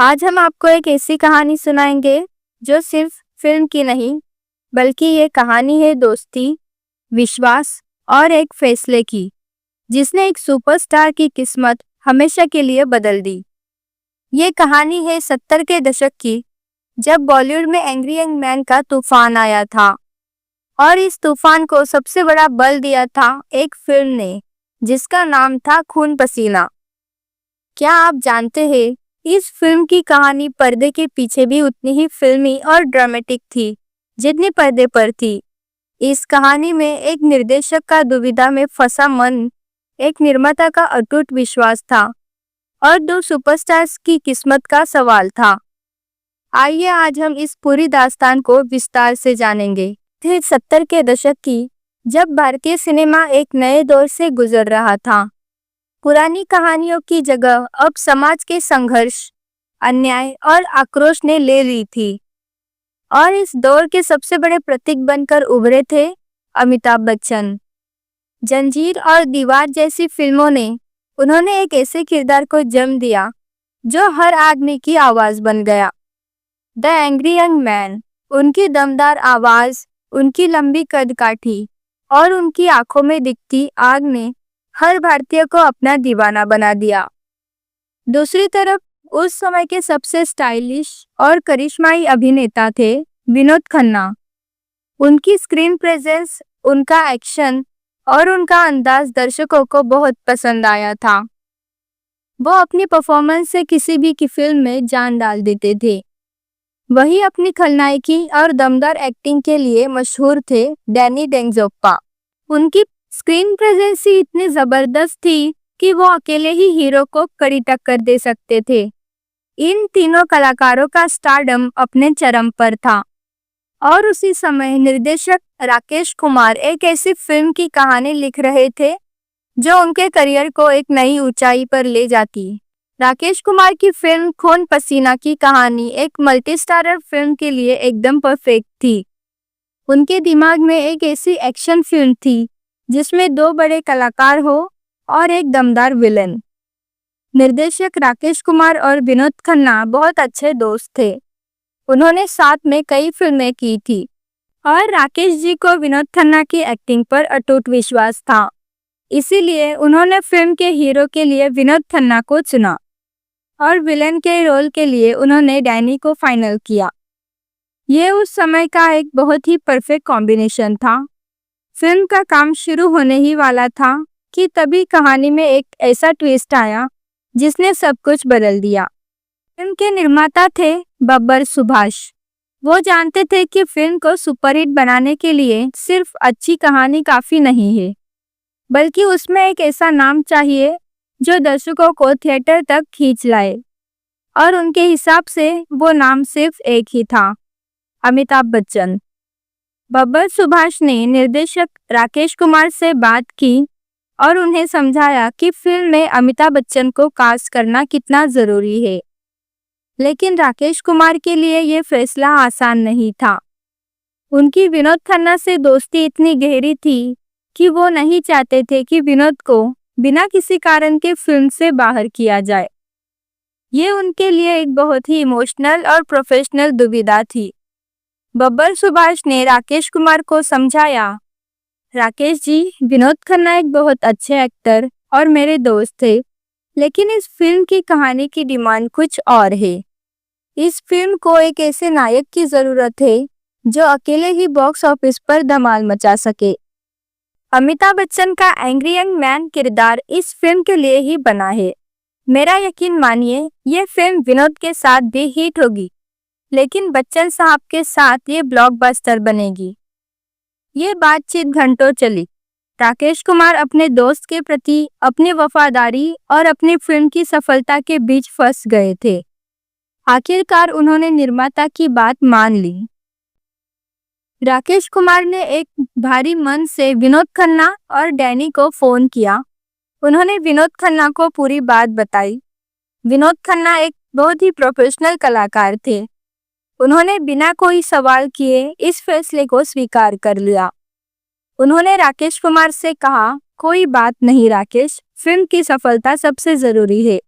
आज हम आपको एक ऐसी कहानी सुनाएंगे जो सिर्फ फिल्म की नहीं, बल्कि ये कहानी है दोस्ती, विश्वास और एक फैसले की, जिसने एक सुपरस्टार की किस्मत हमेशा के लिए बदल दी। ये कहानी है 70 के दशक की, जब बॉलीवुड में एंग्री यंग मैन का तूफान आया था। और इस तूफान को सबसे बड़ा बल दिया था एक फिल्म ने, जिसका नाम था खून पसीना। क्या आप जानते हैं, इस फिल्म की कहानी पर्दे के पीछे भी उतनी ही फिल्मी और ड्रामेटिक थी जितनी पर्दे पर थी। इस कहानी में एक निर्देशक का दुविधा में फंसा मन, एक निर्माता का अटूट विश्वास था और दो सुपरस्टार्स की किस्मत का सवाल था। आइए आज हम इस पूरी दास्तान को विस्तार से जानेंगे। थे 70 के दशक की, जब भारतीय सिनेमा एक नए दौर से गुजर रहा था। पुरानी कहानियों की जगह अब समाज के संघर्ष, अन्याय और आक्रोश ने ले ली थी। और इस दौर के सबसे बड़े प्रतीक बनकर उभरे थे अमिताभ बच्चन। जंजीर और दीवार जैसी फिल्मों ने उन्होंने एक ऐसे किरदार को जन्म दिया जो हर आदमी की आवाज बन गया। द एंग्री यंग मैन, उनकी दमदार आवाज, उनकी लंबी कदकाठी और उनकी आंखों में दिखती आग ने हर भारतीय को अपना दीवाना बना दिया। दूसरी तरफ उस समय के सबसे स्टाइलिश और करिश्माई अभिनेता थे विनोद खन्ना। उनकी स्क्रीन प्रेजेंस, उनका एक्शन और उनका अंदाज दर्शकों को बहुत पसंद आया था। वो अपनी परफॉर्मेंस से किसी भी की फिल्म में जान डाल देते थे। वही अपनी खलनायकी और दमदार एक्टिंग के लिए मशहूर थे डैनी डेंजोप्पा। उनकी स्क्रीन प्रेजेंस ही इतनी जबरदस्त थी कि वो अकेले ही हीरो को कड़ी टक्कर दे सकते थे। इन तीनों कलाकारों का स्टारडम अपने चरम पर था और उसी समय निर्देशक राकेश कुमार एक ऐसी फिल्म की कहानी लिख रहे थे जो उनके करियर को एक नई ऊंचाई पर ले जाती। राकेश कुमार की फिल्म खून पसीना की कहानी एक मल्टी स्टारर फिल्म के लिए एकदम परफेक्ट थी। उनके दिमाग में एक ऐसी एक्शन फिल्म थी जिसमें दो बड़े कलाकार हो और एक दमदार विलेन। निर्देशक राकेश कुमार और विनोद खन्ना बहुत अच्छे दोस्त थे। उन्होंने साथ में कई फिल्में की थी और राकेश जी को विनोद खन्ना की एक्टिंग पर अटूट विश्वास था। इसीलिए उन्होंने फिल्म के हीरो के लिए विनोद खन्ना को चुना और विलेन के रोल के लिए उन्होंने डैनी को फाइनल किया। ये उस समय का एक बहुत ही परफेक्ट कॉम्बिनेशन था। फिल्म का काम शुरू होने ही वाला था कि तभी कहानी में एक ऐसा ट्विस्ट आया जिसने सब कुछ बदल दिया। फिल्म के निर्माता थे बब्बर सुभाष। वो जानते थे कि फिल्म को सुपरहिट बनाने के लिए सिर्फ अच्छी कहानी काफी नहीं है, बल्कि उसमें एक ऐसा नाम चाहिए जो दर्शकों को थिएटर तक खींच लाए। और उनके हिसाब से वो नाम सिर्फ एक ही था, अमिताभ बच्चन। बब्बर सुभाष ने निर्देशक राकेश कुमार से बात की और उन्हें समझाया कि फिल्म में अमिताभ बच्चन को कास्ट करना कितना जरूरी है। लेकिन राकेश कुमार के लिए ये फैसला आसान नहीं था। उनकी विनोद खन्ना से दोस्ती इतनी गहरी थी कि वो नहीं चाहते थे कि विनोद को बिना किसी कारण के फिल्म से बाहर किया जाए। ये उनके लिए एक बहुत ही इमोशनल और प्रोफेशनल दुविधा थी। बब्बर सुभाष ने राकेश कुमार को समझाया, राकेश जी, विनोद खन्ना एक बहुत अच्छे एक्टर और मेरे दोस्त थे, लेकिन इस फिल्म की कहानी की डिमांड कुछ और है। इस फिल्म को एक ऐसे नायक की जरूरत है जो अकेले ही बॉक्स ऑफिस पर धमाल मचा सके। अमिताभ बच्चन का एंग्री यंग मैन किरदार इस फिल्म के लिए ही बना है। मेरा यकीन मानिए, ये फिल्म विनोद के साथ भी हिट होगी, लेकिन बच्चन साहब के साथ ये ब्लॉकबस्टर बनेगी। ये बातचीत घंटों चली। राकेश कुमार अपने दोस्त के प्रति अपनी वफादारी और अपनी फिल्म की सफलता के बीच फंस गए थे। आखिरकार उन्होंने निर्माता की बात मान ली। राकेश कुमार ने एक भारी मन से विनोद खन्ना और डैनी को फोन किया। उन्होंने विनोद खन्ना को पूरी बात बताई। विनोद खन्ना एक बहुत ही प्रोफेशनल कलाकार थे। उन्होंने बिना कोई सवाल किए इस फैसले को स्वीकार कर लिया। उन्होंने राकेश कुमार से कहा, कोई बात नहीं राकेश, फिल्म की सफलता सबसे जरूरी है।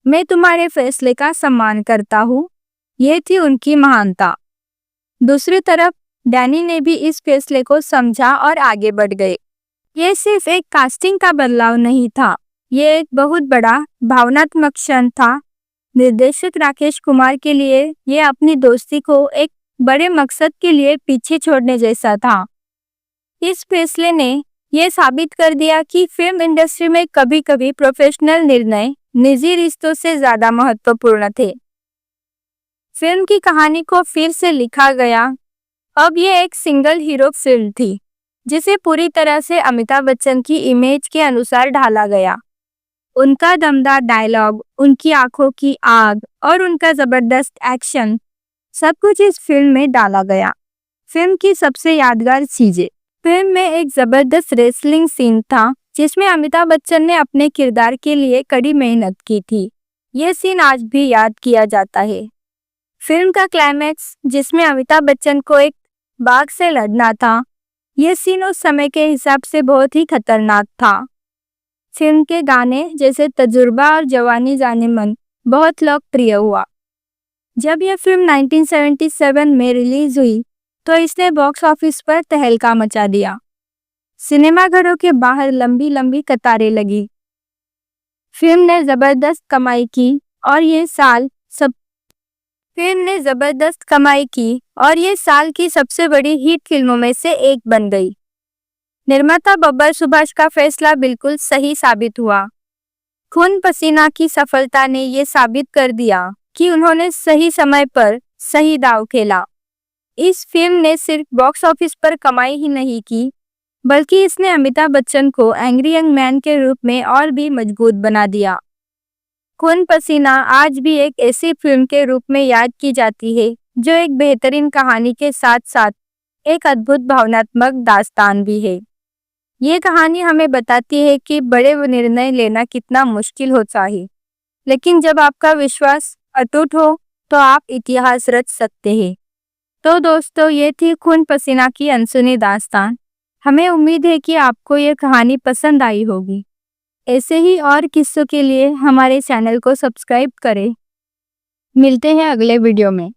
मैं तुम्हारे फैसले का सम्मान करता हूँ। ये थी उनकी महानता। दूसरी तरफ डैनी ने भी इस फैसले को समझा और आगे बढ़ गए। ये सिर्फ एक कास्टिंग का बदलाव नहीं था, ये एक बहुत बड़ा भावनात्मक क्षण था। निर्देशक राकेश कुमार के लिए ये अपनी दोस्ती को एक बड़े मकसद के लिए पीछे छोड़ने जैसा था। इस फैसले ने यह साबित कर दिया कि फिल्म इंडस्ट्री में कभी-कभी प्रोफेशनल निर्णय निजी रिश्तों से ज्यादा महत्वपूर्ण थे। फिल्म की कहानी को फिर से लिखा गया। अब ये एक सिंगल हीरो फिल्म थी, जिसे पूरी तरह से अमिताभ बच्चन की इमेज के अनुसार ढाला गया। उनका दमदार डायलॉग, उनकी आंखों की आग और उनका जबरदस्त एक्शन, सब कुछ इस फिल्म में डाला गया। फिल्म की सबसे यादगार चीजें। फिल्म में एक जबरदस्त रेसलिंग सीन था, जिसमें अमिताभ बच्चन ने अपने किरदार के लिए कड़ी मेहनत की थी। यह सीन आज भी याद किया जाता है। फिल्म का क्लाइमैक्स, जिसमें अमिताभ बच्चन को एक बाघ से लड़ना था, यह सीन उस समय के हिसाब से बहुत ही खतरनाक था। फिल्म के गाने जैसे तजुर्बा और जवानी जाने मन बहुत लोकप्रिय हुआ। जब यह फिल्म 1977 में रिलीज हुई तो इसने बॉक्स ऑफिस पर तहलका मचा दिया। सिनेमाघरों के बाहर लंबी लंबी कतारें लगी। फिल्म ने जबरदस्त कमाई की और ये साल की सबसे बड़ी हिट फिल्मों में से एक बन गई। निर्माता बब्बर सुभाष का फैसला बिल्कुल सही साबित हुआ। खून पसीना की सफलता ने ये साबित कर दिया कि उन्होंने सही समय पर सही दांव खेला। इस फिल्म ने सिर्फ बॉक्स ऑफिस पर कमाई ही नहीं की, बल्कि इसने अमिताभ बच्चन को एंग्री यंग मैन के रूप में और भी मजबूत बना दिया। खून पसीना आज भी एक ऐसी फिल्म के रूप में याद की जाती है, जो एक बेहतरीन कहानी के साथ साथ एक अद्भुत भावनात्मक दास्तान भी है। ये कहानी हमें बताती है कि बड़े निर्णय लेना कितना मुश्किल होता है, लेकिन जब आपका विश्वास अटूट हो तो आप इतिहास रच सकते हैं। तो दोस्तों, ये थी खून पसीना की अनसुनी दास्तान। हमें उम्मीद है कि आपको ये कहानी पसंद आई होगी। ऐसे ही और किस्सों के लिए हमारे चैनल को सब्सक्राइब करें। मिलते हैं अगले वीडियो में।